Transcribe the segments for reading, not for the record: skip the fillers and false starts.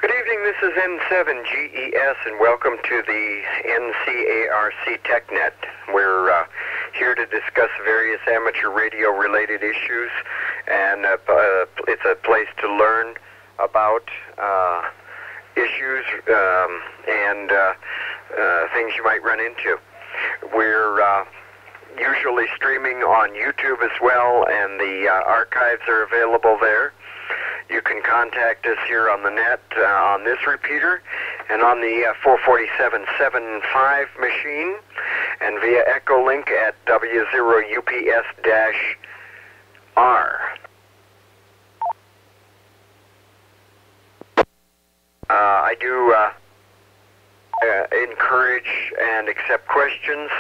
Good evening, this is N7GES, and welcome to the NCARC TechNet. We're here to discuss various amateur radio-related issues, and it's a place to learn about issues and things you might run into. We're usually streaming on YouTube as well, and the archives are available there. You can contact us here on the net on this repeater and on the 447.75 machine, and via Echolink at W0UPS-R. I do encourage and accept questions,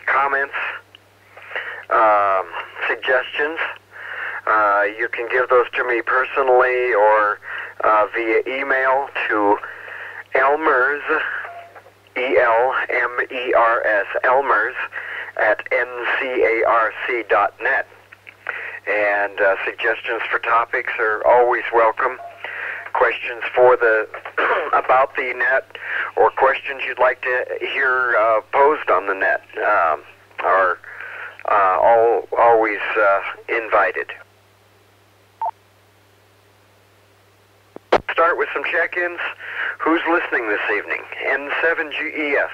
comments, suggestions. You can give those to me personally or via email to Elmers, E-L-M-E-R-S, Elmers, at NCARC.net. And suggestions for topics are always welcome. Questions for the about the net, or questions you'd like to hear posed on the net are always invited. Start with some check-ins. Who's listening this evening? N7GES.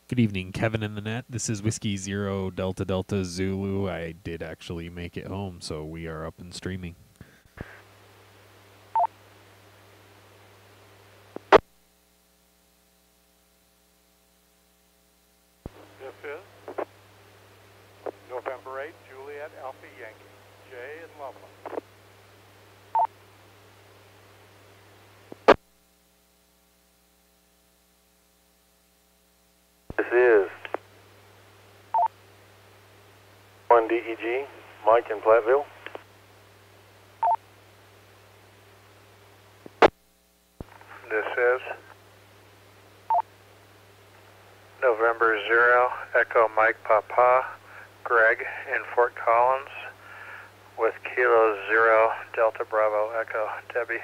Good evening, Kevin in the net. This is Whiskey Zero Delta Delta Zulu. I did actually make it home, so we are up and streaming. This is November 8, Juliet Alpha Yankee, Jay in Loveland. This is 1 DEG, Mike in Platteville. This is November 0, Echo Mike Papa, Greg in Fort Collins, with Kilo 0, Delta Bravo Echo, Debbie.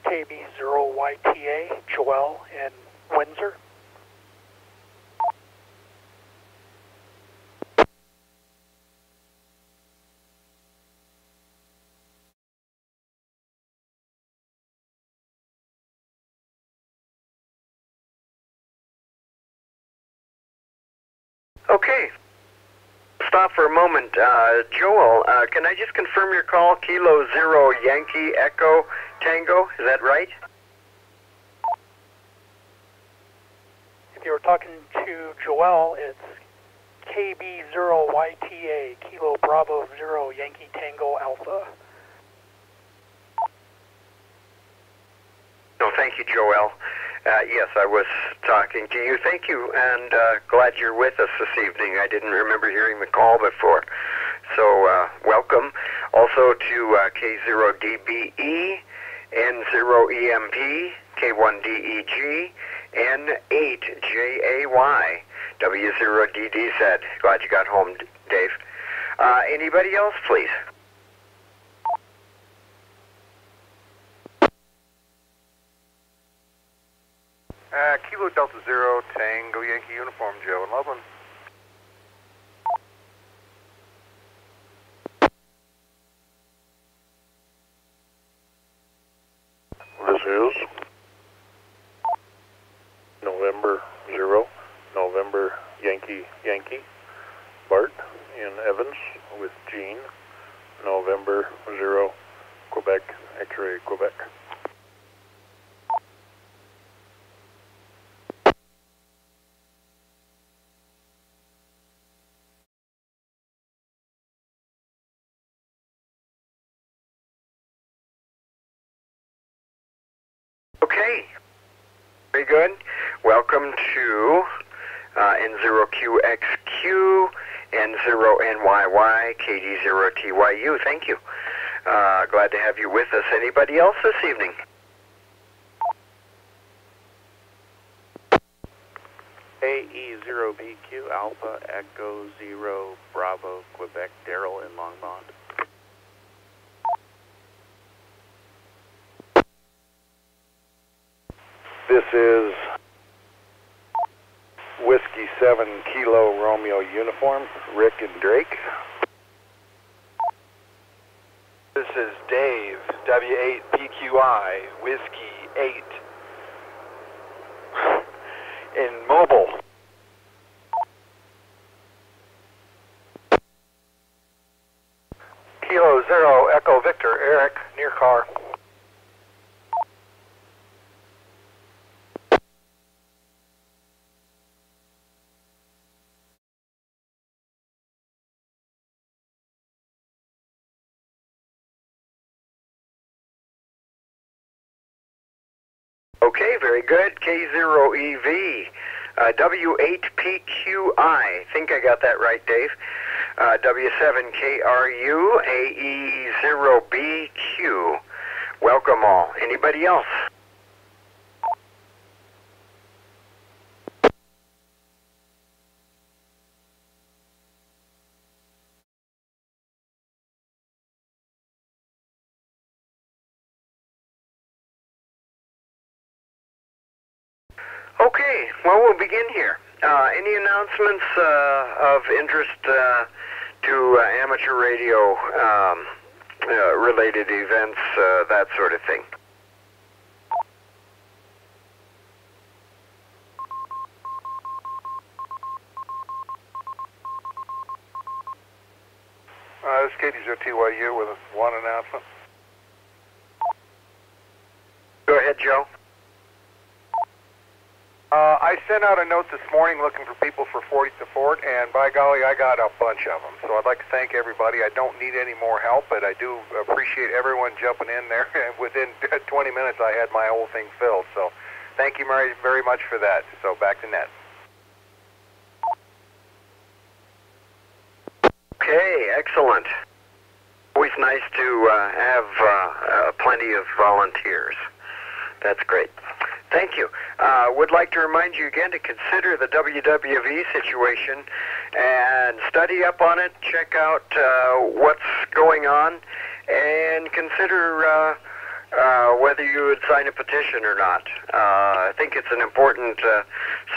KB0YTA, Joel in Windsor. Okay. Stop for a moment. Joel, can I just confirm your call? Kilo 0 Yankee Echo Tango, is that right? If you were talking to Joel, it's KB0YTA, Kilo Bravo 0, Yankee Tango Alpha. No, thank you, Joel. Yes, I was talking to you. Thank you, and glad you're with us this evening. I didn't remember hearing the call before. So, welcome. Also to K0DBE, N0EMP, K1DEG, N8JAY, W0DDZ. Glad you got home, Dave. Anybody else, please? Kilo Delta 0, Tango Yankee Uniform, Joe in Loveland. This is November 0, November Yankee, Bart in Evans with Gene, November 0, Quebec, X-ray, Quebec. Okay, very good. Welcome to N0QXQ, N0NYY, KD0TYU. Thank you. Glad to have you with us. Anybody else this evening? AE0BQ Alpha Echo 0 Bravo Quebec Daryl in Longmont. This is Whiskey 7 Kilo Romeo Uniform, Rick and Drake. This is Dave, W8PQI, Whiskey 8, in Mobile. Kilo 0 Echo Victor, Eric, near car. Okay, very good. K0EV, W8PQI. I think I got that right, Dave. W7KRU, AE0BQ. Welcome all. Anybody else? Okay, well, we'll begin here. Any announcements of interest to amateur radio related events, that sort of thing? This is KD0TYU with one announcement. Go ahead, Joe. I sent out a note this morning looking for people for 40th to Fort, and by golly, I got a bunch of them. So I'd like to thank everybody. I don't need any more help, but I do appreciate everyone jumping in there. Within 20 minutes, I had my whole thing filled. So thank you very, very much for that. So back to Ned. Okay, excellent. Always nice to have plenty of volunteers. That's great. Thank you. Would like to remind you again to consider the WWV situation and study up on it, check out what's going on, and consider whether you would sign a petition or not. I think it's an important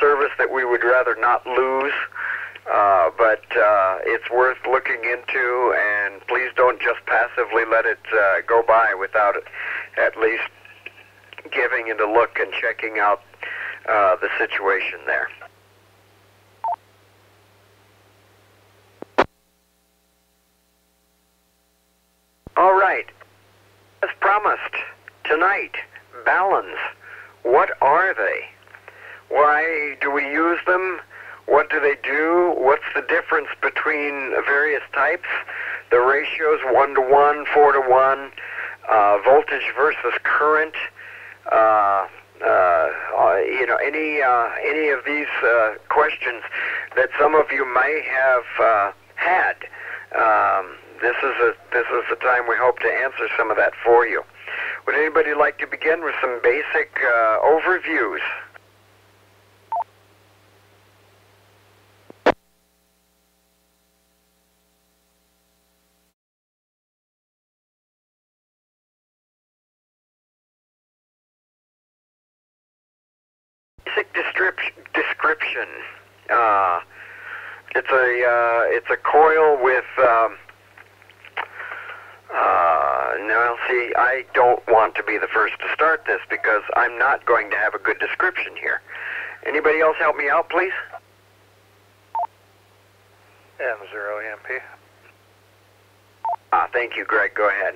service that we would rather not lose, but it's worth looking into, and please don't just passively let it go by without at least giving it a look and checking out the situation there. All right. As promised, tonight, Baluns. What are they? Why do we use them? What do they do? What's the difference between various types? The ratios 1-to-1, 4-to-1, voltage versus current. You know, any of these questions that some of you may have had. This is the time we hope to answer some of that for you. Would anybody like to begin with some basic overviews? Basic description. It's a coil with. Now, see, I don't want to be the first to start this because I'm not going to have a good description here. Anybody else help me out, please? M0 EMP. Thank you, Greg. Go ahead.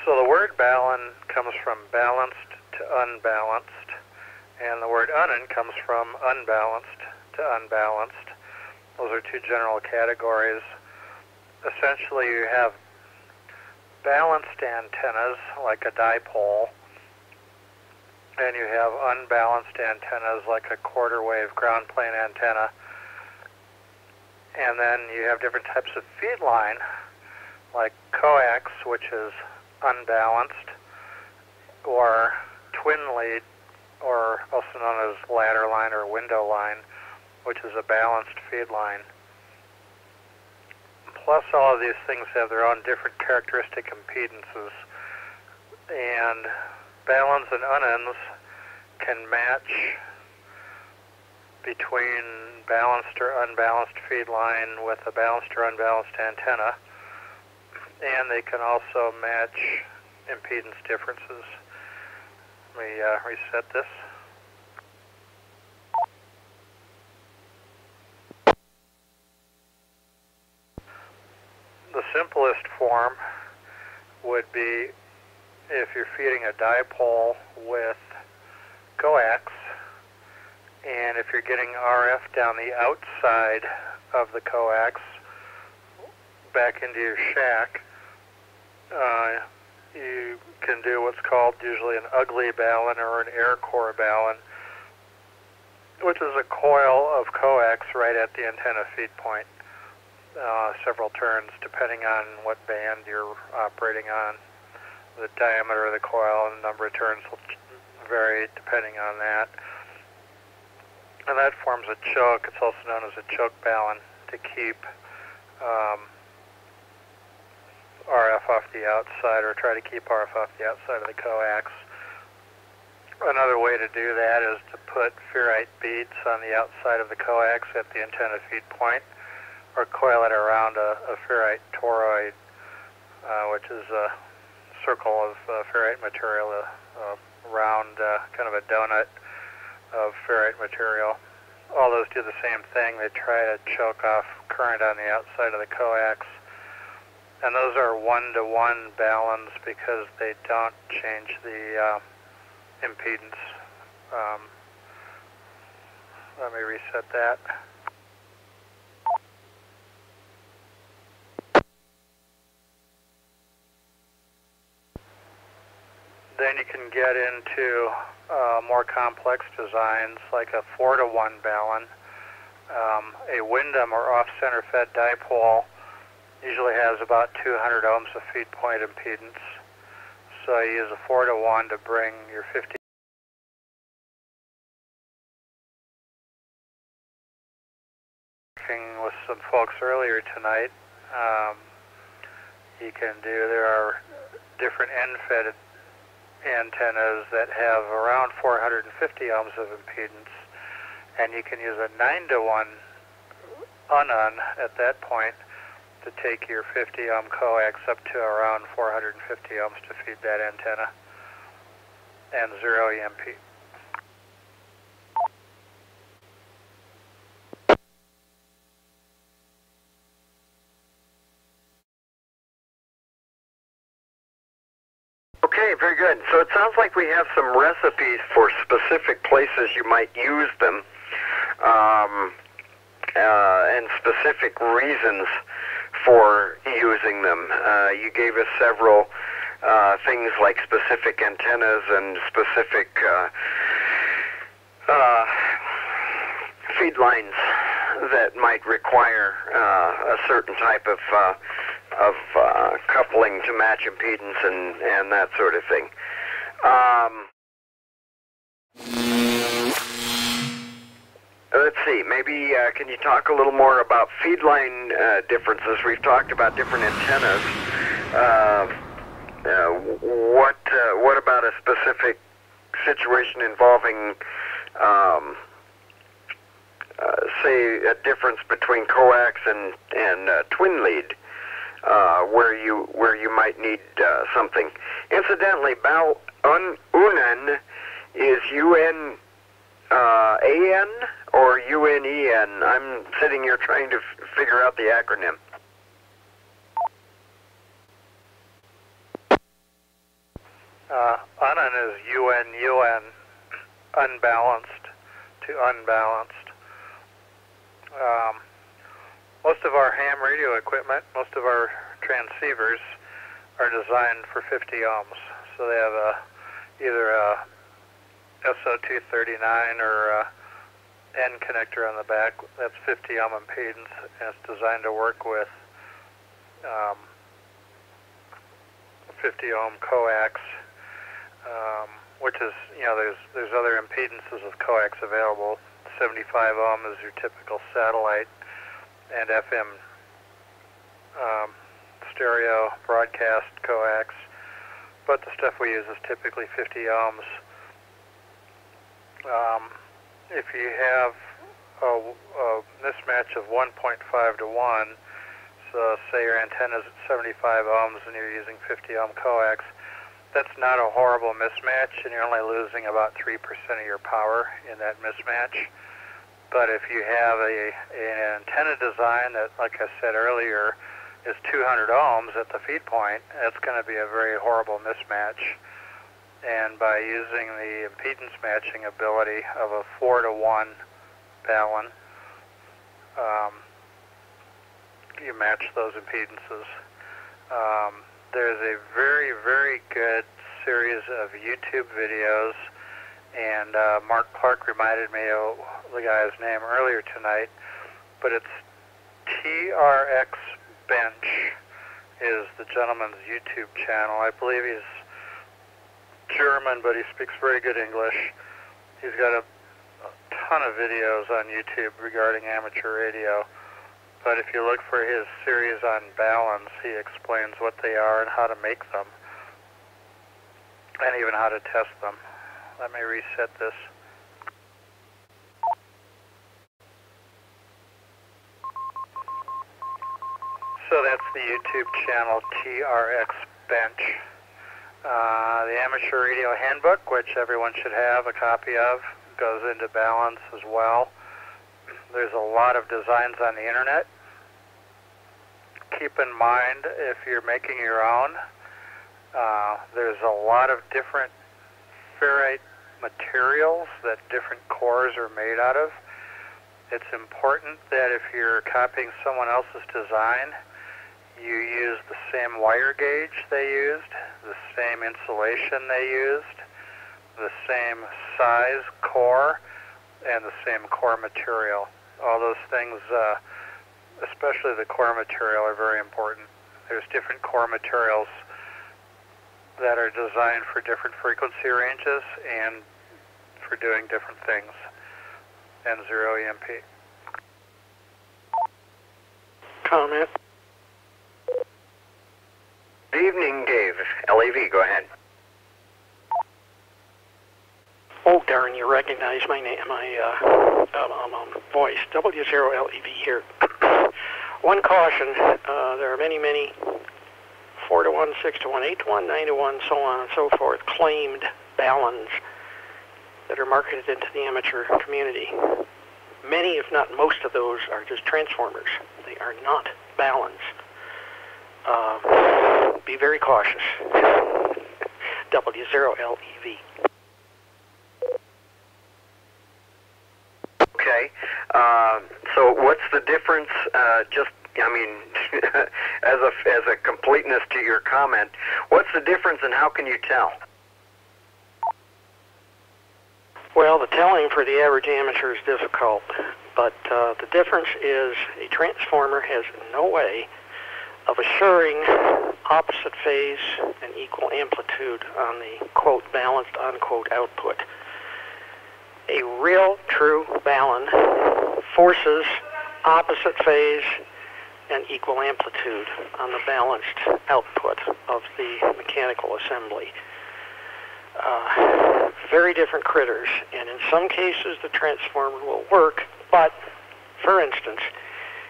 So the word balun comes from balanced to unbalanced, and the word unen comes from unbalanced to unbalanced. Those are two general categories. Essentially, you have balanced antennas, like a dipole, and you have unbalanced antennas, like a quarter wave ground plane antenna. And then you have different types of feed line, like coax, which is unbalanced, or twin lead, or also known as ladder line or window line, which is a balanced feed line. Plus, all of these things have their own different characteristic impedances, and baluns and unends can match between balanced or unbalanced feed line with a balanced or unbalanced antenna, and they can also match impedance differences. Let me reset this. The simplest form would be if you're feeding a dipole with coax, and if you're getting RF down the outside of the coax back into your shack, you can do what's called usually an ugly balun or an air core balun, which is a coil of coax right at the antenna feed point. Several turns depending on what band you're operating on. The diameter of the coil and the number of turns will vary depending on that. And that forms a choke. It's also known as a choke balun to keep RF off the outside, or try to keep RF off the outside of the coax. Another way to do that is to put ferrite beads on the outside of the coax at the antenna feed point, or coil it around a ferrite toroid, which is a circle of ferrite material, a round kind of a donut of ferrite material. All those do the same thing. They try to choke off current on the outside of the coax. And those are one-to-one baluns because they don't change the impedance. Let me reset that. Then you can get into more complex designs like a 4-to-1 balun. A Windham or off-center fed dipole usually has about 200 ohms of feed point impedance. So you use a 4-to-1 to bring your 50 with some folks earlier tonight. There are different end-fed antennas that have around 450 ohms of impedance, and you can use a 9-to-1 unun at that point to take your 50 ohm coax up to around 450 ohms to feed that antenna, and 0 EMP. Okay, very good. So it sounds like we have some recipes for specific places you might use them, and specific reasons for using them. You gave us several things like specific antennas and specific feed lines that might require a certain type of coupling to match impedance and that sort of thing. Let's see, maybe can you talk a little more about feed line differences? We've talked about different antennas. What about a specific situation involving say a difference between coax and twin lead, where you might need something. Incidentally, Unen is UNAN or UNEN. I'm sitting here trying to figure out the acronym. Unen is UN, unbalanced to unbalanced. Most of our ham radio equipment, most of our transceivers are designed for 50 ohms. So they have either a SO239 or a N connector on the back. That's 50 ohm impedance, and it's designed to work with 50 ohm coax, which is, there's other impedances of coax available. 75 ohm is your typical satellite and FM stereo broadcast coax, but the stuff we use is typically 50 ohms. If you have a mismatch of 1.5 to 1, so say your antenna's at 75 ohms and you're using 50 ohm coax, that's not a horrible mismatch, and you're only losing about 3% of your power in that mismatch. But if you have an antenna design that, like I said earlier, is 200 ohms at the feed point, that's going to be a very horrible mismatch. And by using the impedance matching ability of a 4 to 1 balun, you match those impedances. There's a very, very good series of YouTube videos, and Mark Clark reminded me of the guy's name earlier tonight, but it's TRX Bench is the gentleman's YouTube channel. I believe he's German, but he speaks very good English. He's got a ton of videos on YouTube regarding amateur radio. But if you look for his series on baluns, he explains what they are and how to make them, and even how to test them. Let me reset this. So that's the YouTube channel TRX Bench. The Amateur Radio Handbook, which everyone should have a copy of, goes into balance as well. There's a lot of designs on the internet. Keep in mind, if you're making your own, there's a lot of different ferrite materials that different cores are made out of. It's important that if you're copying someone else's design, you use the same wire gauge they used, the same insulation they used, the same size core, and the same core material. All those things, especially the core material, are very important. There's different core materials that are designed for different frequency ranges and for doing different things. And 0 EMP. Comment. Good evening, Dave. LAV, go ahead. Oh, darn, you recognize my name, my voice. W0LEV here. One caution, there are many, many 4 to 1, 6 to 1, 8 to 1, 9 to 1, so on and so forth, claimed baluns that are marketed into the amateur community. Many, if not most of those, are just transformers. They are not baluns. Be very cautious. W0LEV. Okay. So what's the difference, as a completeness to your comment, what's the difference and how can you tell? Well, the telling for the average amateur is difficult, but the difference is a transformer has no way of assuring opposite phase and equal amplitude on the, quote, balanced, unquote, output. A real, true balun forces opposite phase and equal amplitude on the balanced output of the mechanical assembly. Very different critters, and in some cases the transformer will work, but, for instance,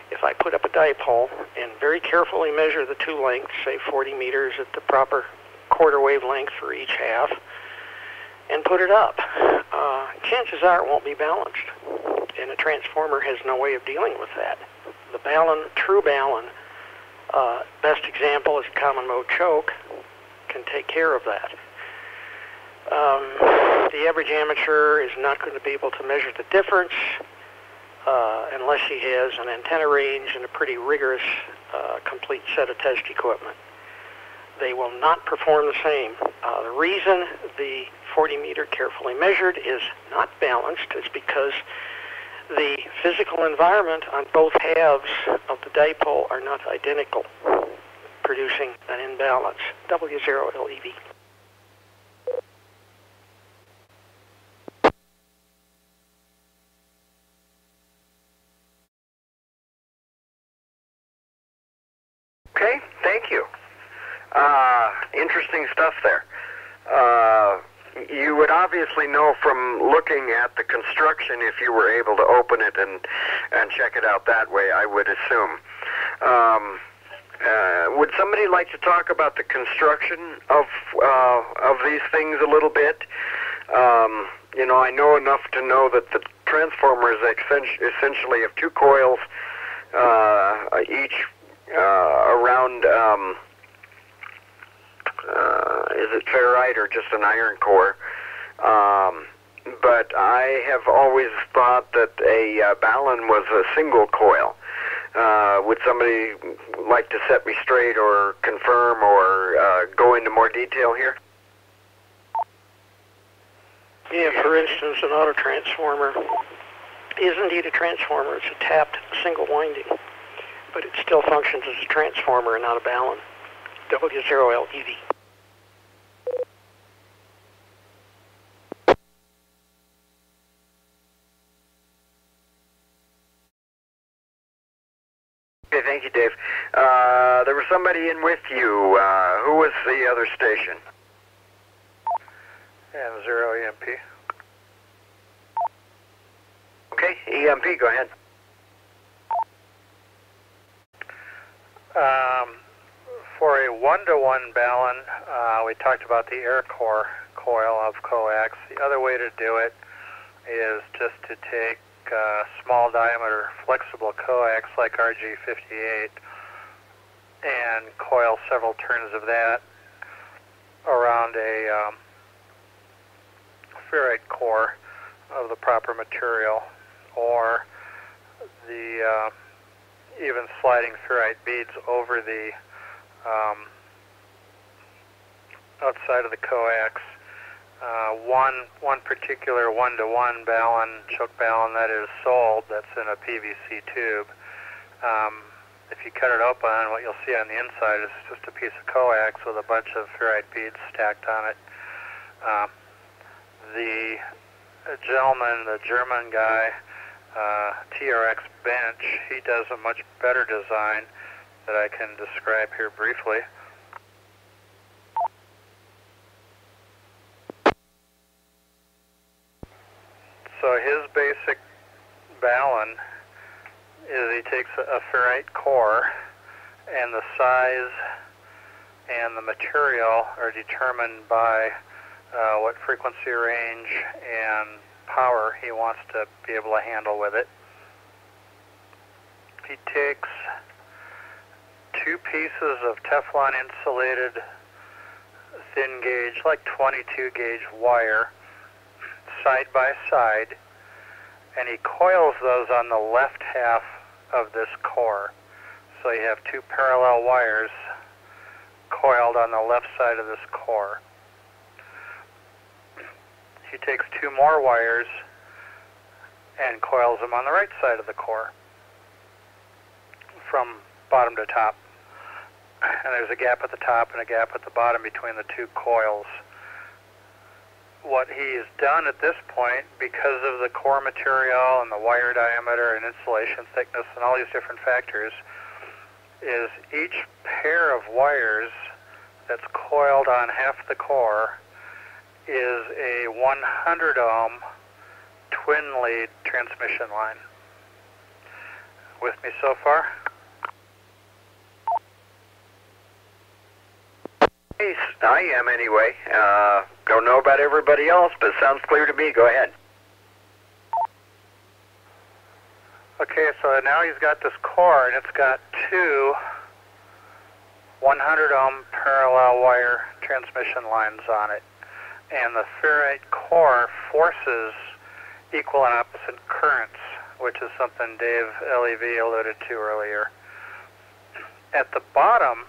if I put up a dipole and very carefully measure the two lengths, say 40 meters at the proper quarter wave length for each half, and put it up, chances are it won't be balanced, and a transformer has no way of dealing with that. The balun, true balun, best example is a common mode choke, can take care of that. The average amateur is not going to be able to measure the difference unless he has an antenna range and a pretty rigorous, complete set of test equipment. They will not perform the same. The reason the 40 meter carefully measured is not balanced is because the physical environment on both halves of the dipole are not identical, producing an imbalance. W0LEV. Okay, thank you. Interesting stuff there. You would obviously know from looking at the construction if you were able to open it and check it out that way, I would assume. Would somebody like to talk about the construction of these things a little bit? You know, I know enough to know that the transformers essentially have two coils, each around, is it ferrite or just an iron core? But I have always thought that a Balun was a single coil. Would somebody like to set me straight or confirm or go into more detail here? Yeah, for instance, an auto transformer is indeed a transformer. It's a tapped single winding, but it still functions as a transformer and not a Balun. W0LEV. Okay, thank you, Dave. There was somebody in with you. Who was the other station? And 0 EMP. Okay, EMP, go ahead. For a 1-to-1 Balun, we talked about the air core coil of coax. The other way to do it is just to take small diameter flexible coax like RG58 and coil several turns of that around a ferrite core of the proper material, or the even sliding ferrite beads over the outside of the coax. One particular 1-to-1 Balun, choke Balun that is sold, that's in a PVC tube. If you cut it open, what you'll see on the inside is just a piece of coax with a bunch of ferrite beads stacked on it. The gentleman, the German guy, TRX Bench, he does a much better design that I can describe here briefly. So his basic Balun is he takes a ferrite core, and the size and the material are determined by what frequency range and power he wants to be able to handle with it. He takes two pieces of Teflon insulated thin gauge, like 22 gauge wire, side by side, and he coils those on the left half of this core. So you have two parallel wires coiled on the left side of this core. He takes two more wires and coils them on the right side of the core from bottom to top. And there's a gap at the top and a gap at the bottom between the two coils. What he's done at this point, because of the core material and the wire diameter and insulation thickness and all these different factors, is each pair of wires that's coiled on half the core is a 100 ohm twin lead transmission line. With me so far? I am anyway. Don't know about everybody else, but it sounds clear to me. Go ahead. Okay, so now he's got this core, and it's got two 100 ohm parallel wire transmission lines on it. And the ferrite core forces equal and opposite currents, which is something Dave LEV alluded to earlier. At the bottom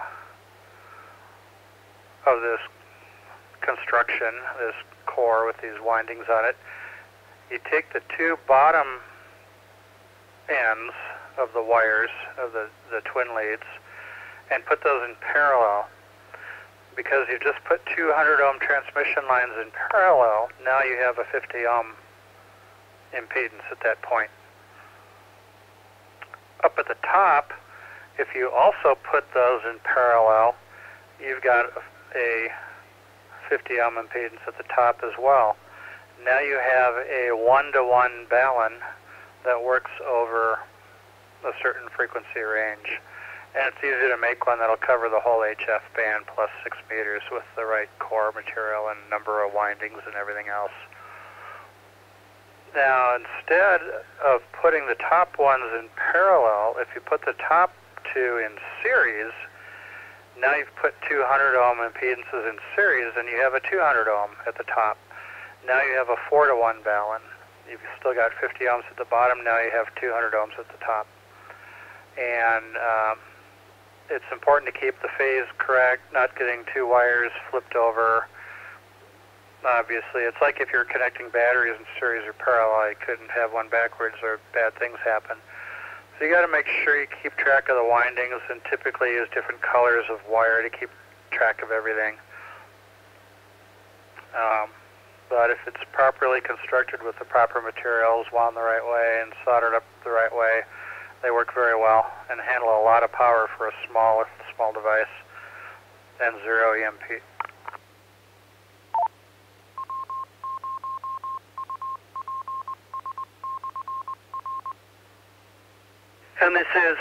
of this construction, this core with these windings on it, you take the two bottom ends of the wires of the twin leads and put those in parallel. Because you just put 200 ohm transmission lines in parallel, now you have a 50 ohm impedance at that point. Up at the top If you also put those in parallel, you've got a 50 ohm impedance at the top as well. Now you have a 1-to-1 balun that works over a certain frequency range. And it's easy to make one that'll cover the whole HF band plus 6 meters with the right core material and number of windings and everything else. Now, instead of putting the top ones in parallel, if you put the top two in series, now you've put 200 ohm impedances in series and you have a 200 ohm at the top. Now you have a 4-to-1 balun. You've still got 50 ohms at the bottom, now you have 200 ohms at the top. And it's important to keep the phase correct, not getting two wires flipped over. Obviously, it's like if you're connecting batteries in series or parallel, you couldn't have one backwards or bad things happen. So you got to make sure you keep track of the windings and typically use different colors of wire to keep track of everything. But if it's properly constructed with the proper materials, wound the right way, and soldered up the right way, they work very well and handle a lot of power for a small device and 0 EMP. And this is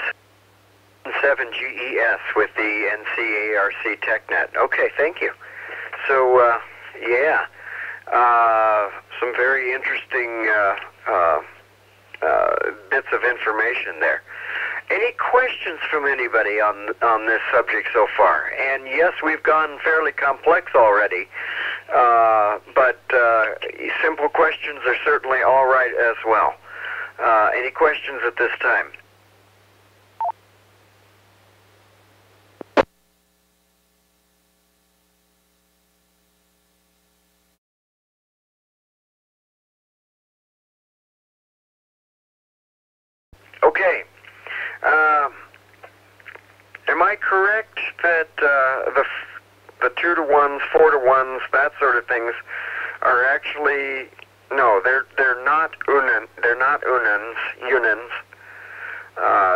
7GES with the NCARC TechNet. Okay, thank you. So, yeah, some very interesting bits of information there. Any questions from anybody on this subject so far? And yes, we've gone fairly complex already, but simple questions are certainly all right as well. Any questions at this time? Okay. Am I correct that the 2-to-1s, 4-to-1s, that sort of things are actually they're not unins.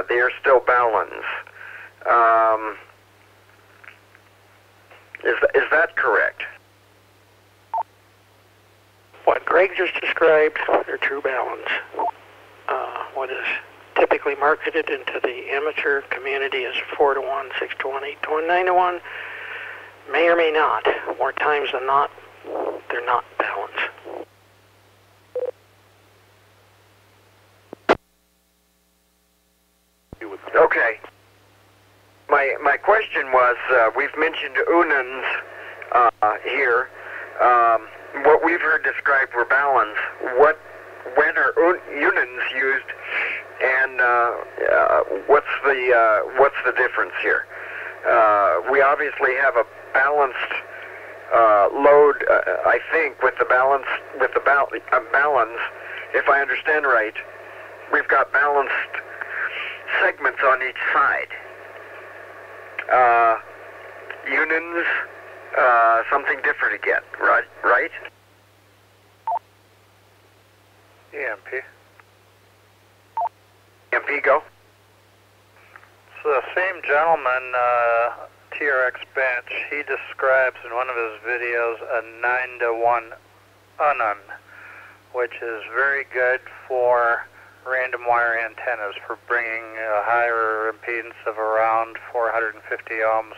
They are still baluns. Is that correct? What Greg just described are true baluns. What is typically marketed into the amateur community as 4-to-1, 6-to-1, 8-to-1, 9-to-1 may or may not. More times than not, they're not baluns. Okay. My question was, we've mentioned unins here. What we've heard described were baluns. When are unins used, and what's the difference here? We obviously have a balanced load, I think, with the baluns. If I understand right, we've got balanced segments on each side. Unins, something different again, right? EMP. EMP, go. So the same gentleman, TRX Bench, he describes in one of his videos a 9-to-1 unun, which is very good for random wire antennas for bringing a higher impedance of around 450 ohms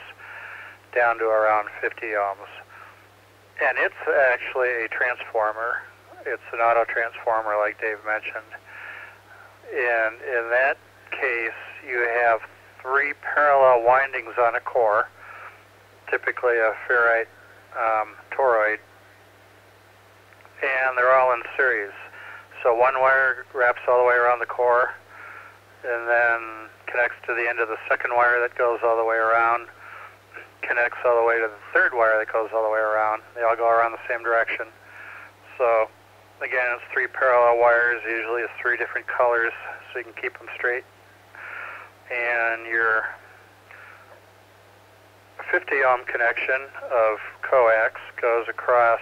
down to around 50 ohms. And it's actually a transformer. It's an auto transformer like Dave mentioned. And in that case, you have 3 parallel windings on a core, typically a ferrite toroid, and they're all in series. So one wire wraps all the way around the core and then connects to the end of the second wire that goes all the way around, connects all the way to the third wire that goes all the way around. They all go around the same direction. So again, it's 3 parallel wires, usually it's 3 different colors so you can keep them straight. And your 50 ohm connection of coax goes across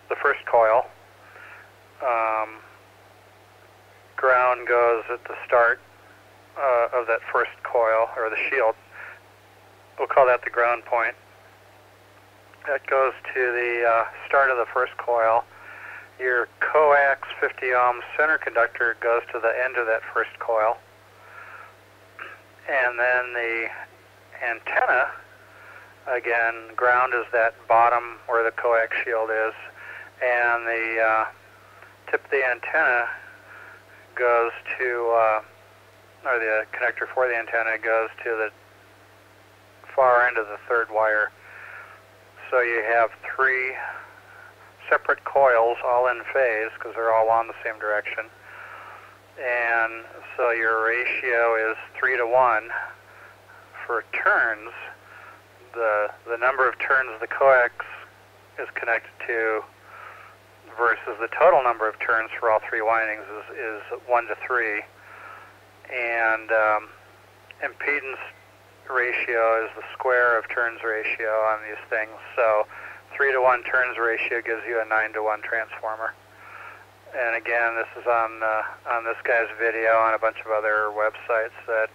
the first coil. Ground goes at the start of that first coil, or the shield. We'll call that the ground point. That goes to the start of the first coil. Your coax 50 ohm center conductor goes to the end of that first coil. And then the antenna, again, ground is that bottom where the coax shield is, and the tip of the antenna goes to, or the connector for the antenna goes to the far end of the third wire. So you have 3 separate coils all in phase because they're all on the same direction. And so your ratio is 3 to 1 for turns. The number of turns the coax is connected to versus the total number of turns for all 3 windings is 1 to 3. And impedance ratio is the square of turns ratio on these things. So 3 to 1 turns ratio gives you a 9 to 1 transformer. And again, this is on this guy's video on a bunch of other websites. That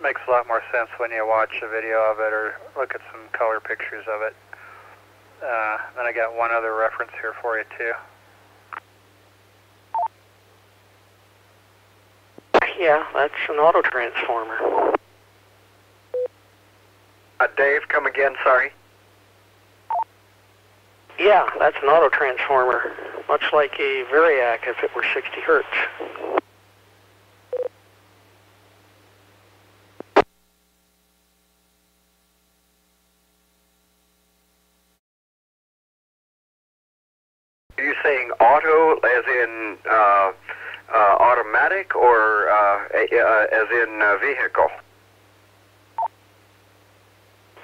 makes a lot more sense when you watch a video of it or look at some color pictures of it. Then I got one other reference here for you too. Yeah, that's an auto transformer. Dave, come again, sorry. Yeah, that's an auto transformer, much like a Variac if it were 60 hertz. Are you saying auto as in automatic or as in vehicle?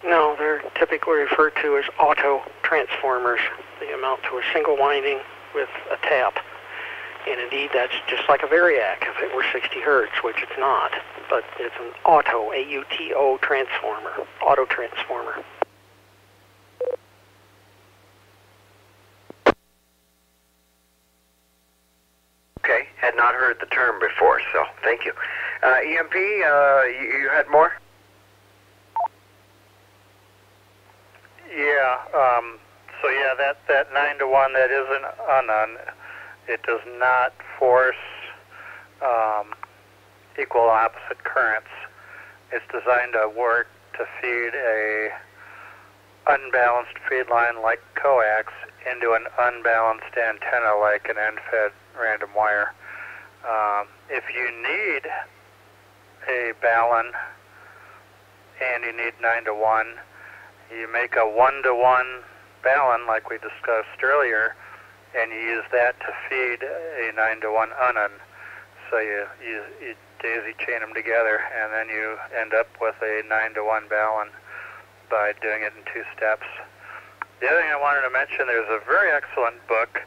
No, they're typically referred to as auto transformers. They amount to a single winding with a tap. And indeed, that's just like a Variac if it were 60 hertz, which it's not. But it's an auto, A-U-T-O transformer, auto transformer. Okay, had not heard the term before, so thank you. EMP, you had more? Yeah, so yeah, that 9 to 1, that is an unknown. It does not force equal and opposite currents. It's designed to work to feed a unbalanced feed line like coax into an unbalanced antenna like an end-fed random wire. If you need a balun and you need 9 to 1, you make a 1 to 1 balun like we discussed earlier, and you use that to feed a 9 to 1 unknown. So you daisy chain them together, and then you end up with a 9 to 1 balun by doing it in 2 steps. The other thing I wanted to mention, there's a very excellent book,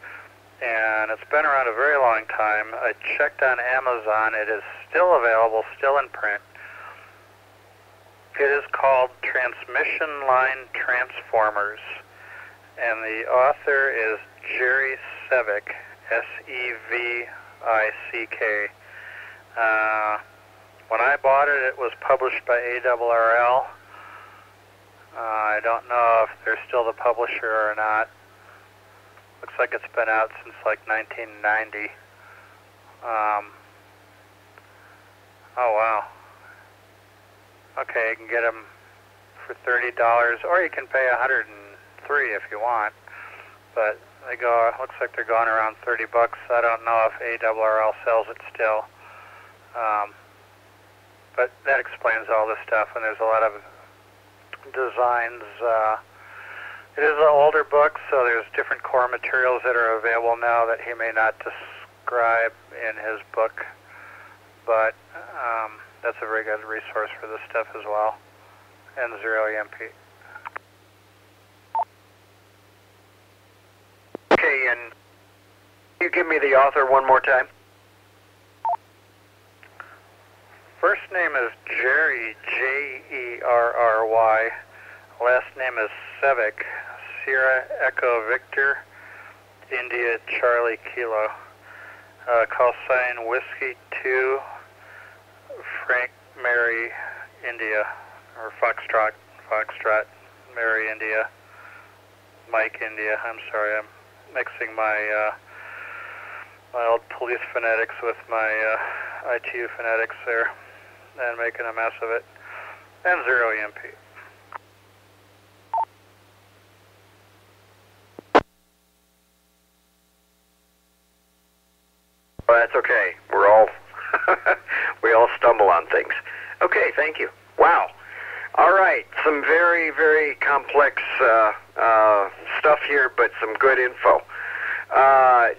and it's been around a very long time. I checked on Amazon. It is still available, still in print. It is called Transmission Line Transformers, and the author is Jerry Sevick, S-E-V-I-C-K. When I bought it, it was published by ARRL. I don't know if they're still the publisher or not. Looks like it's been out since like 1990. Oh wow. Okay, you can get them for $30, or you can pay $103 if you want. But they go. Looks like they're going around $30. I don't know if ARRL sells it still. But that explains all this stuff, and there's a lot of designs. It is an older book, so there's different core materials that are available now that he may not describe in his book. But that's a very good resource for this stuff as well, and Zero EMP. Okay, and you give me the author one more time? First name is Jerry, J-E-R-R-Y. Last name is Sevick, Sierra Echo Victor, India Charlie Kilo. Call sign Whiskey 2, Frank, Mary, India, or Foxtrot, Mary, India, Mike, India. I'm sorry, I'm mixing my my old police phonetics with my ITU phonetics there and making a mess of it. And 0 EMP. Well, that's okay. We're all we all stumble on things. Okay, thank you. Wow. All right, some very, very complex stuff here, but some good info.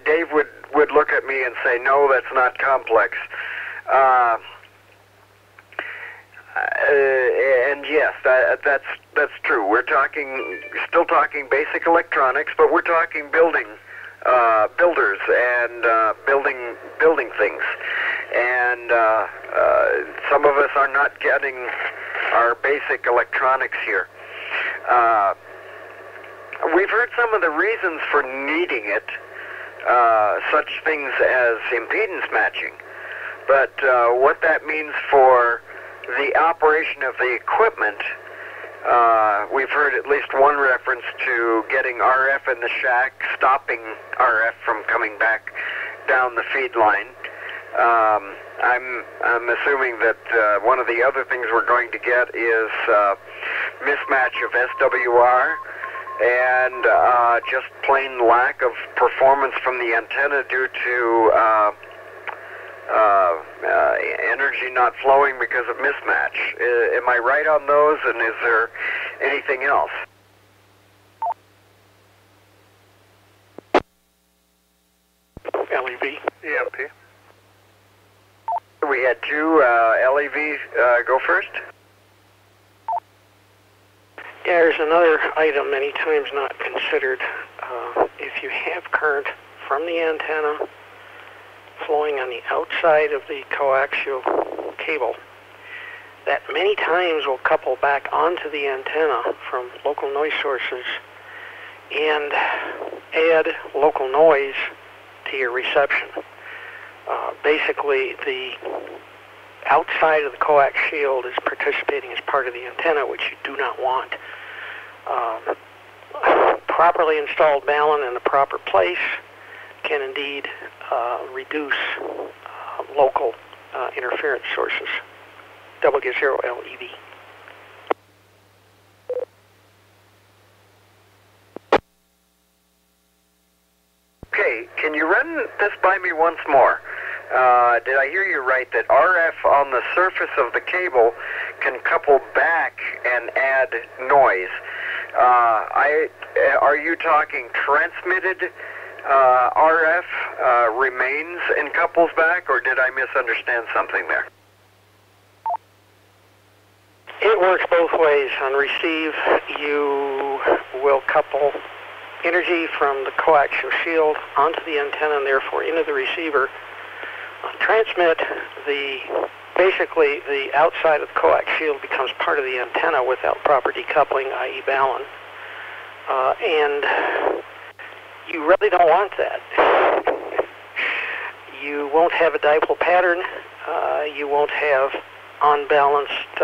Dave would look at me and say, "No, that's not complex." And yes, that's true. We're still talking basic electronics, but we're talking builders and building things. And some of us are not getting our basic electronics here. We've heard some of the reasons for needing it, such things as impedance matching. But what that means for the operation of the equipment, we've heard at least one reference to getting RF in the shack, stopping RF from coming back down the feed line. I'm assuming that one of the other things we're going to get is mismatch of SWR and just plain lack of performance from the antenna due to energy not flowing because of mismatch. Am I right on those, and is there anything else? LEV. EMP. We had two LEV go first. Yeah, there's another item many times not considered. If you have current from the antenna flowing on the outside of the coaxial cable, that many times will couple back onto the antenna from local noise sources and add local noise to your reception. Basically, the outside of the coax shield is participating as part of the antenna, which you do not want. Properly installed balun in the proper place can indeed reduce local interference sources. W0 LEV. Okay, can you run this by me once more? Did I hear you right that RF on the surface of the cable can couple back and add noise? Are you talking transmitted RF remains and couples back, or did I misunderstand something there? It works both ways. On receive, you will couple energy from the coaxial shield onto the antenna and therefore into the receiver. On transmit, basically the outside of the coax shield becomes part of the antenna without proper decoupling, i.e. balun. And you really don't want that. You won't have a dipole pattern. You won't have unbalanced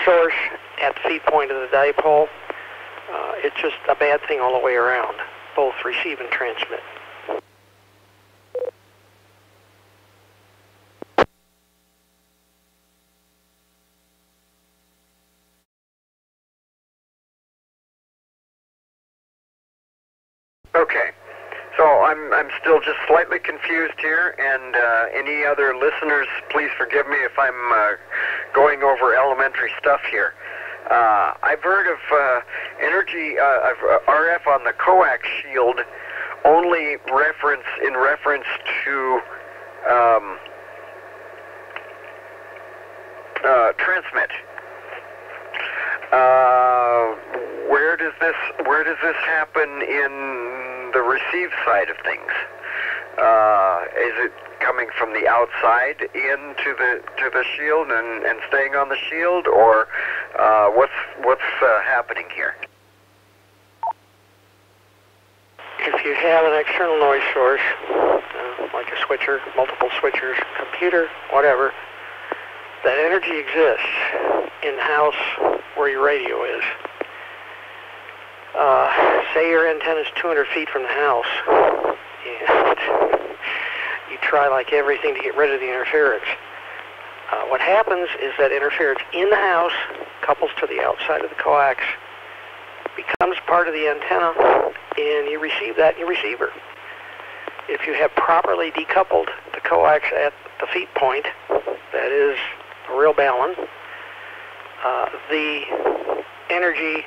source at the feed point of the dipole. It's just a bad thing all the way around, both receive and transmit. Okay, so I'm still just slightly confused here, and any other listeners, please forgive me if I'm going over elementary stuff here. I've heard of energy of RF on the coax shield only in reference to transmit. Where does this happen in the receive side of things? Is it coming from the outside into the shield and staying on the shield, or what's happening here? If you have an external noise source, like a switcher, multiple switchers, computer, whatever, that energy exists in the house where your radio is. Say your antenna is 200 feet from the house, and you try like everything to get rid of the interference. What happens is that interference in the house couples to the outside of the coax, becomes part of the antenna, and you receive that in your receiver. If you have properly decoupled the coax at the feed point, that is a real balun, the energy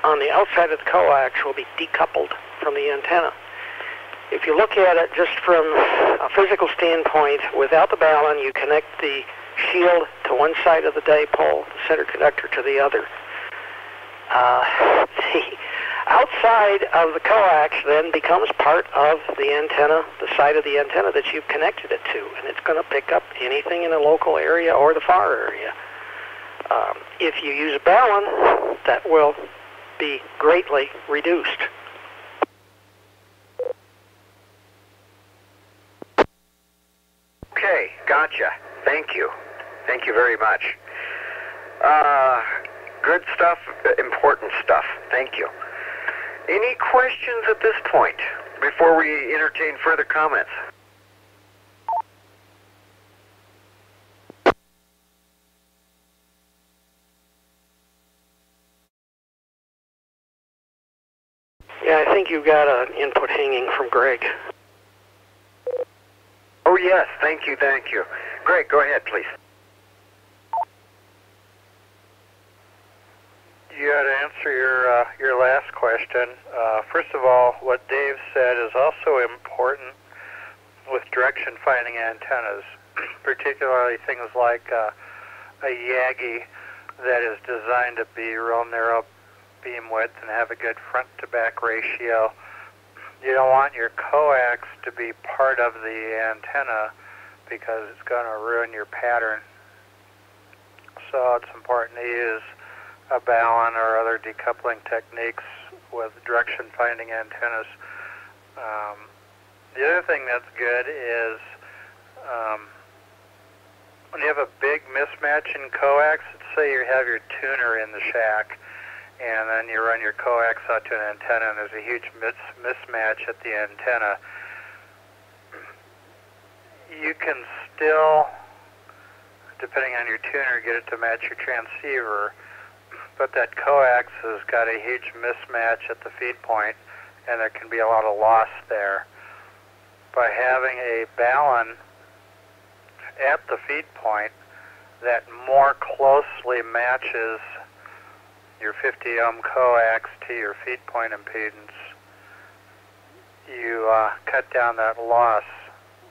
on the outside of the coax will be decoupled from the antenna. If you look at it just from a physical standpoint, without the balun, you connect the shield to one side of the dipole, the center conductor to the other. The outside of the coax then becomes part of the antenna, the side of the antenna that you've connected it to, and it's going to pick up anything in the local area or the far area. If you use a balun, that will be greatly reduced. Okay, gotcha. Thank you. Thank you very much. Good stuff, important stuff. Thank you. Any questions at this point before we entertain further comments? Yeah, I think you've got an input hanging from Greg. Oh, yes. Thank you, thank you. Greg, go ahead, please. Yeah, to answer your last question, first of all, what Dave said is also important with direction-finding antennas, particularly things like a Yagi that is designed to be real narrow beam width and have a good front-to-back ratio. You don't want your coax to be part of the antenna because it's going to ruin your pattern. So it's important to use a balun or other decoupling techniques with direction-finding antennas. The other thing that's good is when you have a big mismatch in coax, let's say you have your tuner in the shack, and then you run your coax out to an antenna, and there's a huge mismatch at the antenna. You can still, depending on your tuner, get it to match your transceiver, but that coax has got a huge mismatch at the feed point, and there can be a lot of loss there. By having a balun at the feed point that more closely matches your 50 ohm coax to your feed point impedance, you cut down that loss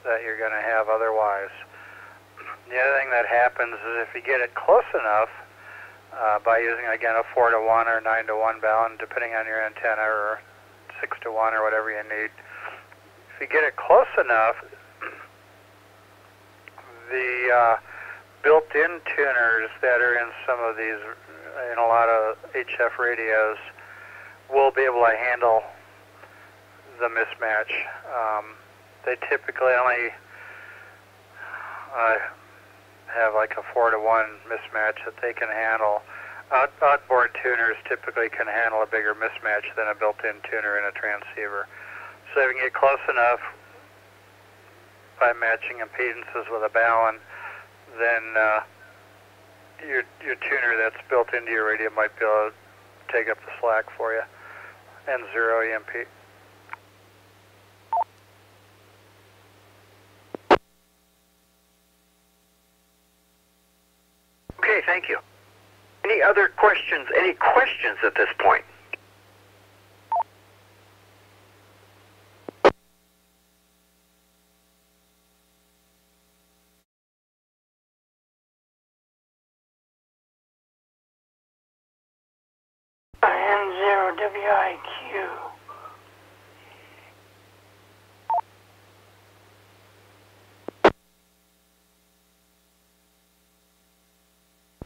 that you're going to have otherwise. The other thing that happens is if you get it close enough, by using, again, a 4-to-1 or 9-to-1 balun, depending on your antenna, or 6-to-1 or whatever you need, if you get it close enough, the built-in tuners that are in some of these, in a lot of HF radios, will be able to handle the mismatch. They typically only have like a 4-to-1 mismatch that they can handle. Outboard tuners typically can handle a bigger mismatch than a built-in tuner in a transceiver. So if you can get close enough by matching impedances with a balun, then your tuner that's built into your radio might be able to take up the slack for you and zero EMP. Okay, thank you. Any other questions? Any questions at this point? N0WIQ.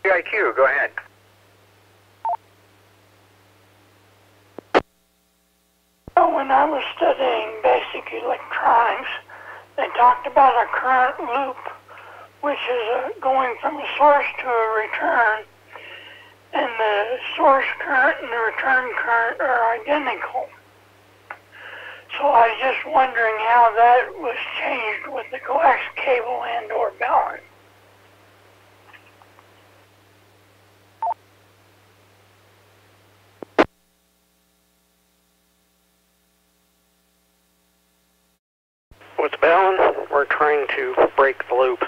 IQ, go ahead. When I was studying basic electronics, they talked about a current loop, which is going from a source to a return, and the source current and the return current are identical. So I was just wondering how that was changed with the coax cable and or balun. With balun, we're trying to break the loop.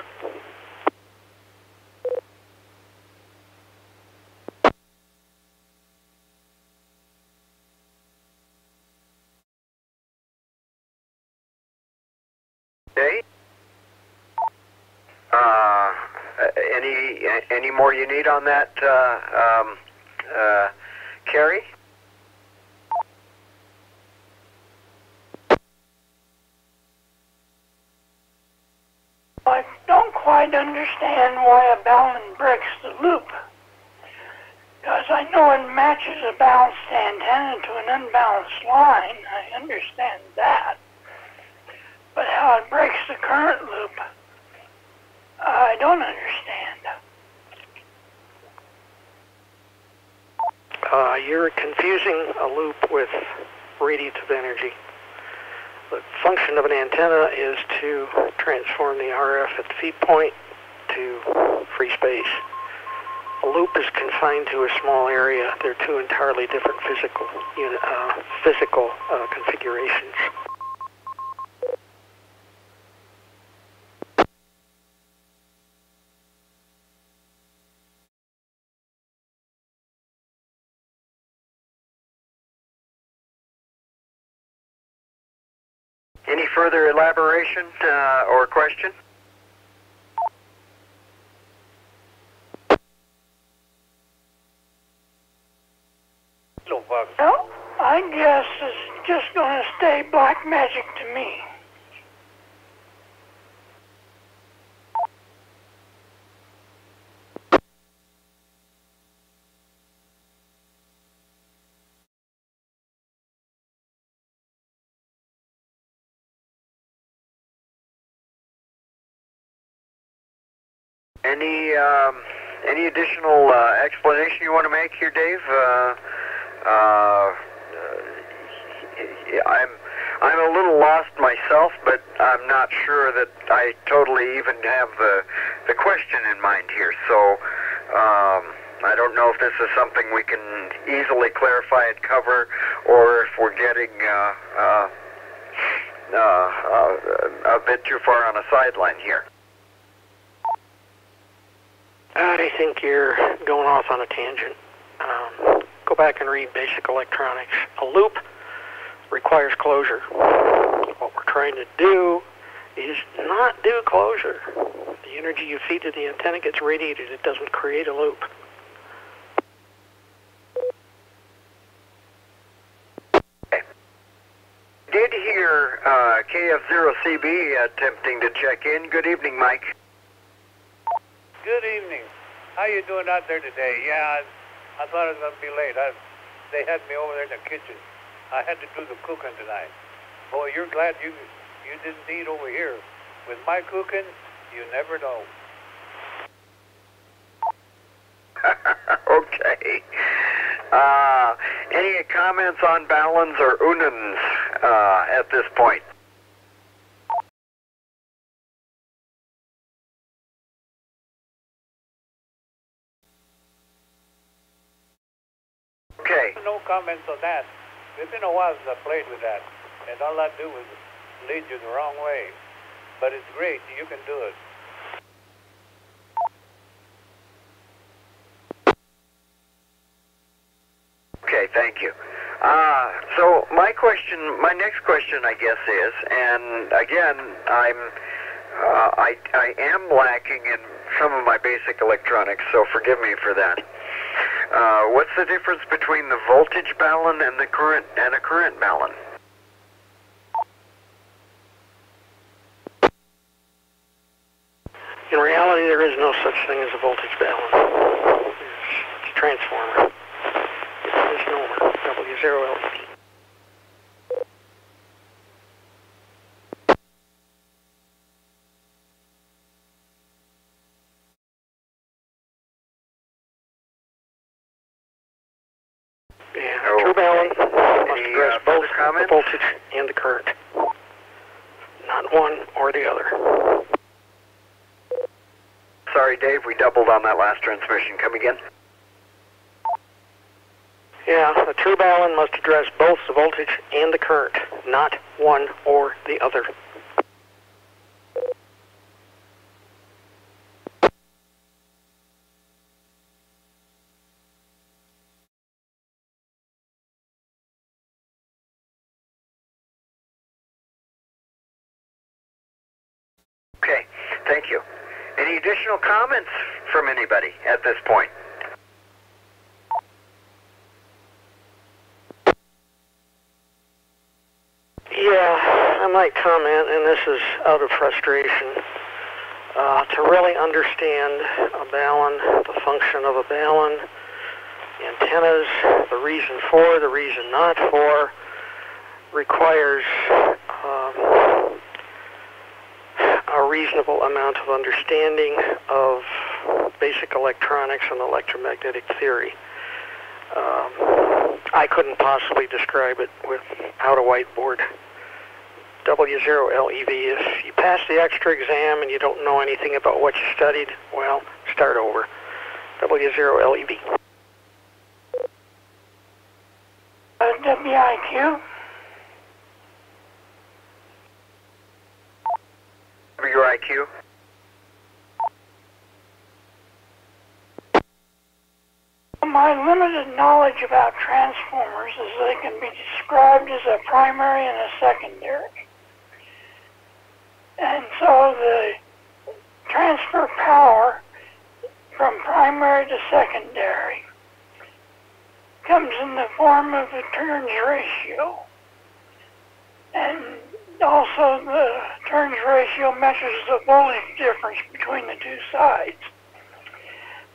Okay. Any more you need on that, Carrie? I don't quite understand why a balun breaks the loop. Because I know it matches a balanced antenna to an unbalanced line. I understand that. But how it breaks the current loop, I don't understand. You're confusing a loop with radiative energy. The function of an antenna is to transform the RF at the feed point to free space. A loop is confined to a small area. They're two entirely different physical configurations. Any further elaboration or question? Well, I guess it's just going to stay black magic to me. Any additional explanation you want to make here, Dave? I'm a little lost myself, but I'm not sure that I totally even have the question in mind here. So I don't know if this is something we can easily clarify and cover, or if we're getting a bit too far on a sideline here. I think you're going off on a tangent. Go back and read basic electronics. A loop requires closure. What we're trying to do is not do closure. The energy you feed to the antenna gets radiated. It doesn't create a loop. Did hear KF0CB attempting to check in. Good evening, Mike. Good evening. How you doing out there today? Yeah, I thought it was going to be late. They had me over there in the kitchen. I had to do the cooking tonight. Boy, you're glad you didn't eat over here. With my cooking, you never know. Okay. Any comments on baluns or unans at this point? Okay. No comments on that. It's been a while since I played with that, and all I do is lead you the wrong way. But it's great. You can do it. Okay, thank you. So my next question, I guess, is, and again, I am lacking in some of my basic electronics, so forgive me for that. What's the difference between the voltage balun and a current balun? In reality, there is no such thing as a voltage balun. It's a transformer. It's a misnomer. W0 LED. comments? The voltage and the current. Not one or the other. Sorry, Dave, we doubled on that last transmission. Come again? Yeah, a true balun must address both the voltage and the current, not one or the other. Okay, thank you. Any additional comments from anybody at this point? Yeah, I might comment, and this is out of frustration. To really understand a balun, the function of a balun, antennas, the reason for, the reason not for, requires a reasonable amount of understanding of basic electronics and electromagnetic theory. I couldn't possibly describe it without a whiteboard. W0LEV, if you pass the extra exam and you don't know anything about what you studied, well, start over. W0LEV. WIQ. WIQ. My limited knowledge about transformers is they can be described as a primary and a secondary. And so the transfer power from primary to secondary comes in the form of a turns ratio. And also the turns ratio measures the voltage difference between the two sides.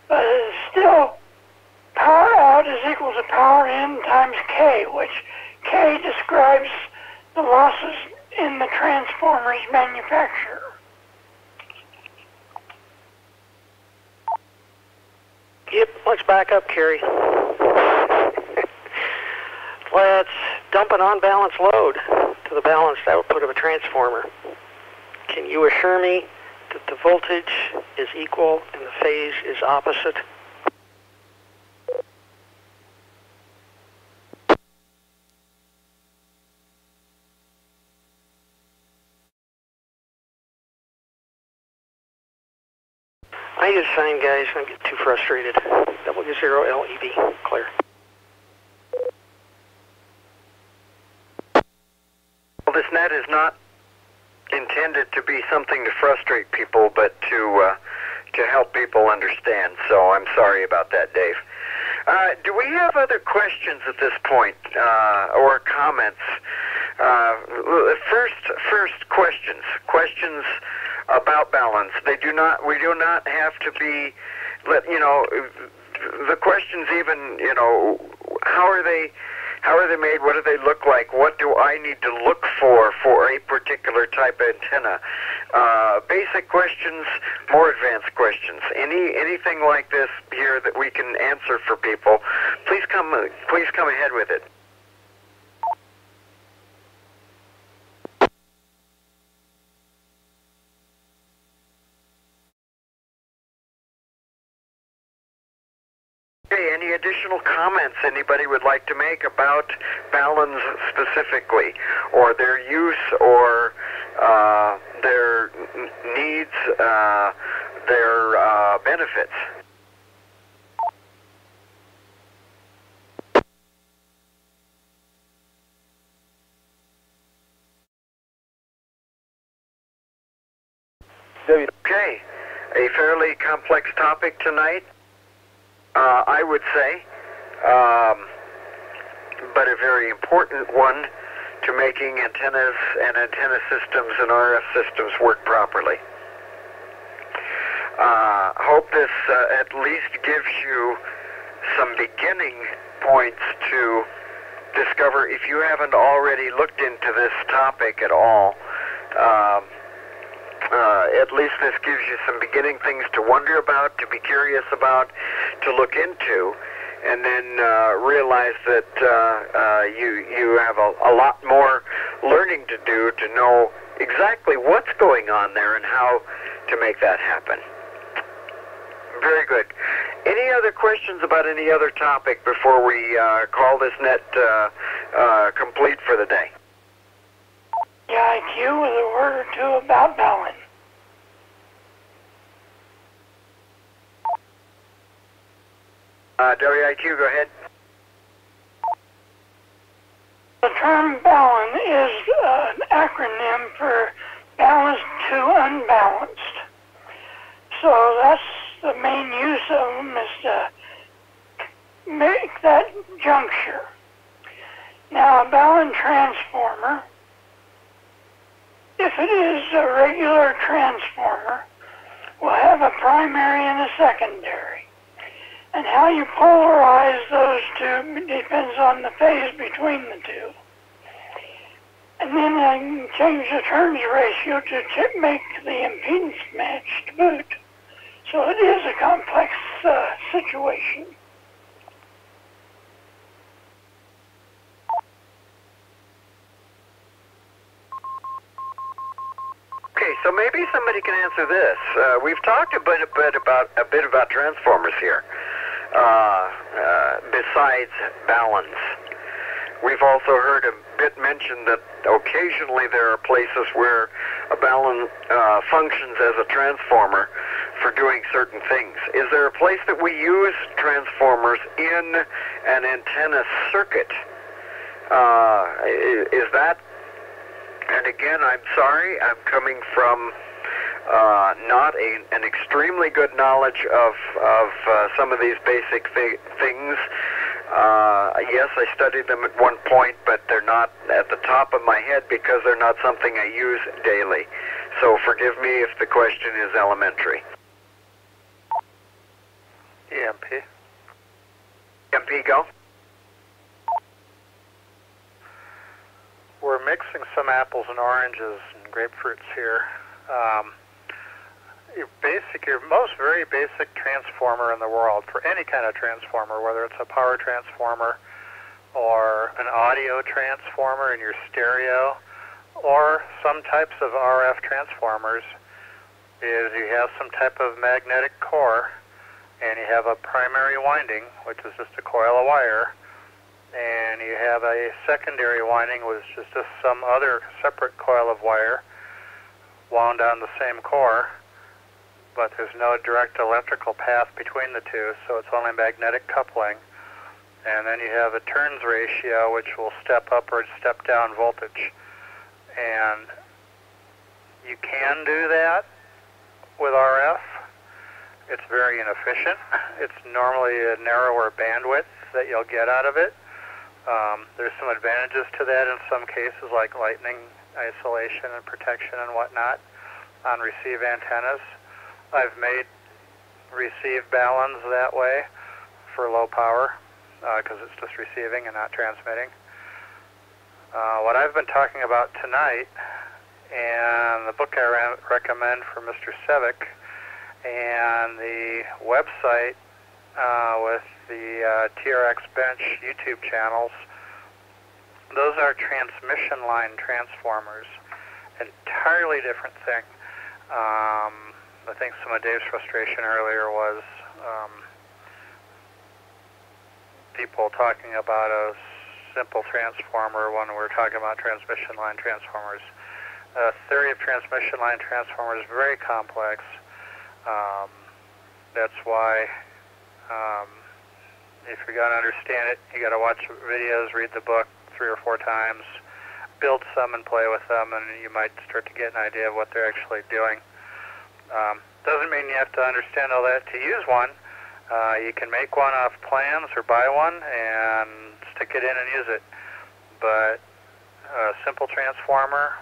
But it's still power out is equal to power in times K, which K describes the losses in the transformer's manufacturer. Yep, let's back up, Kerry. Let's dump an unbalanced load to the balanced output of a transformer. Can you assure me that the voltage is equal and the phase is opposite? I use sign, guys. I get too frustrated. W0LEV, clear. Well, this net is not intended to be something to frustrate people, but to help people understand. So I'm sorry about that, Dave. Do we have other questions at this point, or comments? First questions. Questions about balance. We do not have to be, the questions even, how are they made? What do they look like? What do I need to look for a particular type of antenna? Basic questions, more advanced questions. Anything like this here that we can answer for people, please come ahead with it. Okay, any additional comments anybody would like to make about baluns specifically, or their use, or their needs, their benefits? Okay, a fairly complex topic tonight. I would say, but a very important one to making antennas and antenna systems and RF systems work properly. Hope this at least gives you some beginning points to discover, if you haven't already looked into this topic at all. At least this gives you some beginning things to wonder about, to be curious about, to look into, and then realize that you have a lot more learning to do to know exactly what's going on there and how to make that happen. Very good. Any other questions about any other topic before we call this net complete for the day? IQ with a word or two about Balun. WIQ, go ahead. The term Balun is an acronym for balanced to unbalanced. So that's the main use of them, is to make that juncture. Now, a Balun transformer, if it is a regular transformer, will have a primary and a secondary. And how you polarize those two depends on the phase between the two. And then I can change the turns ratio to make the impedance match to boot. So it is a complex situation. Okay, so maybe somebody can answer this. We've talked a bit about transformers here. Besides Baluns, we've also heard a bit mentioned that occasionally there are places where a Balun functions as a transformer for doing certain things. Is there a place that we use transformers in an antenna circuit? Is that? And again, I'm sorry, I'm coming from not an extremely good knowledge of some of these basic things. Yes, I studied them at one point, but they're not at the top of my head because they're not something I use daily. So forgive me if the question is elementary. EMP. EMP, go. We're mixing some apples and oranges and grapefruits here. Your most very basic transformer in the world, for any kind of transformer, whether it's a power transformer or an audio transformer in your stereo, or some types of RF transformers, is you have some type of magnetic core, and you have a primary winding, which is just a coil of wire, and you have a secondary winding, which is just some other separate coil of wire wound on the same core, but there's no direct electrical path between the two, so it's only magnetic coupling. And then you have a turns ratio, which will step up or step down voltage. And you can do that with RF. It's very inefficient. It's normally a narrower bandwidth that you'll get out of it. There's some advantages to that in some cases, like lightning isolation and protection and whatnot on receive antennas. I've made receive Baluns that way for low power because it's just receiving and not transmitting. What I've been talking about tonight, and the book I recommend for Mr. Sevick, and the website with the TRX Bench YouTube channels, those are transmission line transformers. Entirely different thing. I think some of Dave's frustration earlier was people talking about a simple transformer when we're talking about transmission line transformers. The theory of transmission line transformers is very complex. That's why if you're going to understand it, you got to watch videos, read the book 3 or 4 times, build some and play with them, and you might start to get an idea of what they're actually doing. Doesn't mean you have to understand all that to use one. You can make one off plans or buy one and stick it in and use it. But a simple transformer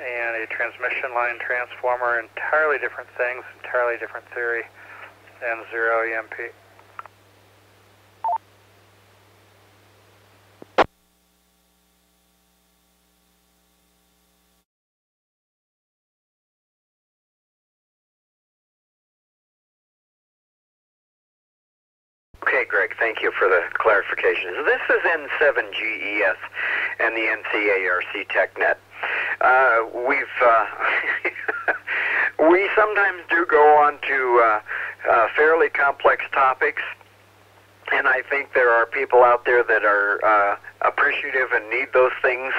and a transmission line transformer, entirely different things, entirely different theory, and zero EMP. Okay, Okay, Greg, thank you for the clarification. So this is N7GES and the NCARC TechNet. We sometimes do go on to fairly complex topics, and I think there are people out there that are appreciative and need those things,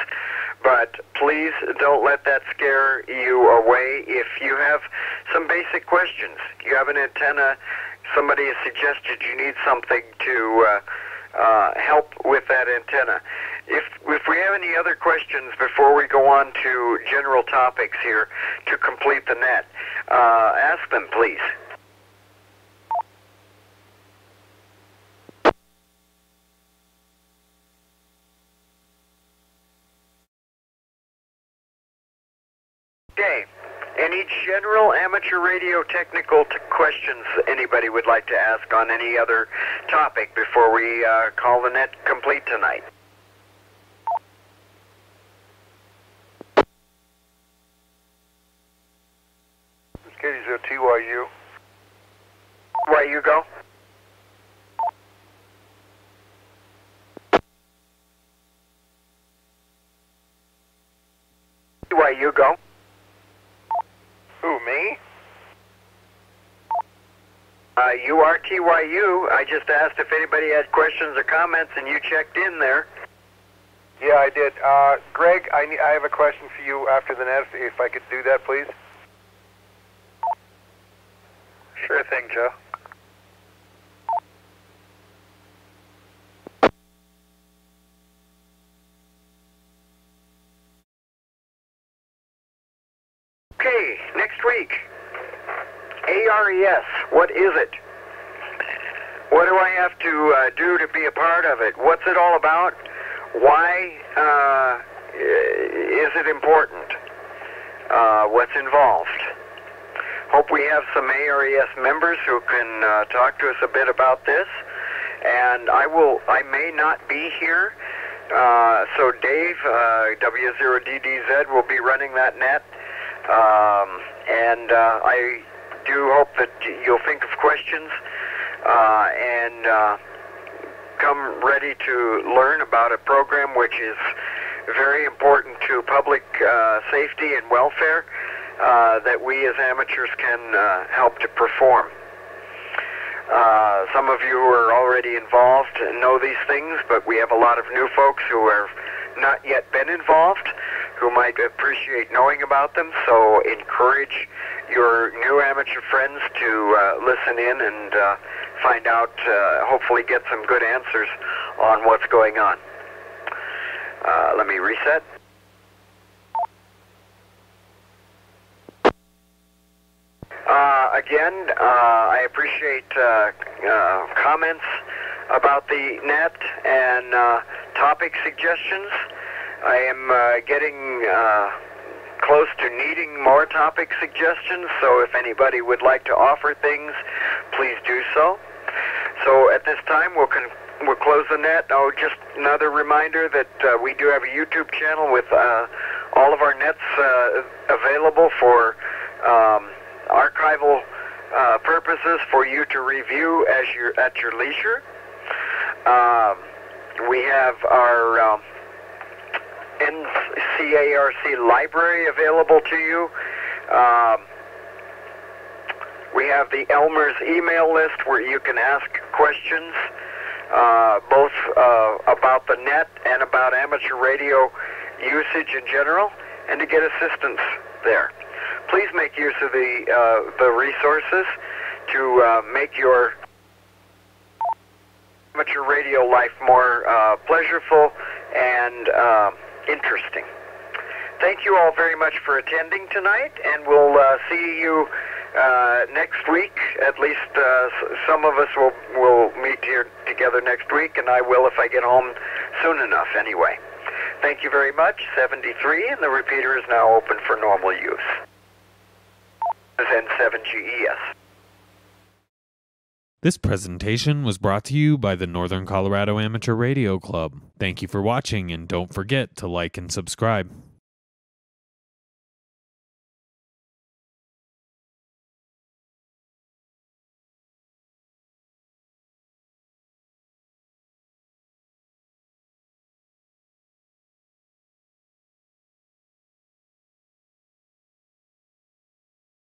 but please don't let that scare you away. If you have some basic questions, you have an antenna, somebody has suggested you need something to help with that antenna. If we have any other questions before we go on to general topics here to complete the net, ask them, please. Okay. Any general amateur radio technical questions anybody would like to ask on any other topic before we call the net complete tonight? This is KD0TYU. Where you go? Where you go? Who, me? You are TYU. I just asked if anybody had questions or comments, and you checked in there. Yeah, I did. Greg, I have a question for you after the net, if I could do that, please. Sure thing, Joe. Okay, next week. ARES, what is it? What do I have to do to be a part of it? What's it all about? Why is it important? What's involved? Hope we have some ARES members who can talk to us a bit about this. And I may not be here, so Dave, W0DDZ, will be running that net. And I do hope that you'll think of questions and come ready to learn about a program which is very important to public safety and welfare that we as amateurs can help to perform. Some of you are already involved and know these things, but we have a lot of new folks who have not yet been involved, who might appreciate knowing about them, so encourage your new amateur friends to listen in and find out, hopefully get some good answers on what's going on. Let me reset. Again, I appreciate comments about the net and topic suggestions. I am getting close to needing more topic suggestions, so if anybody would like to offer things, please do so. So at this time, we'll close the net. Oh, just another reminder that we do have a YouTube channel with all of our nets available for archival purposes for you to review as at your leisure. We have our NCARC library available to you. We have the Elmer's email list where you can ask questions both about the net and about amateur radio usage in general, and to get assistance there. Please make use of the resources to make your amateur radio life more pleasurable and interesting. Thank you all very much for attending tonight, and we'll see you next week. At least some of us will meet here together next week, and I will if I get home soon enough anyway. Thank you very much. 73, and the repeater is now open for normal use. This is N7GES. This presentation was brought to you by the Northern Colorado Amateur Radio Club. Thank you for watching, and don't forget to like and subscribe.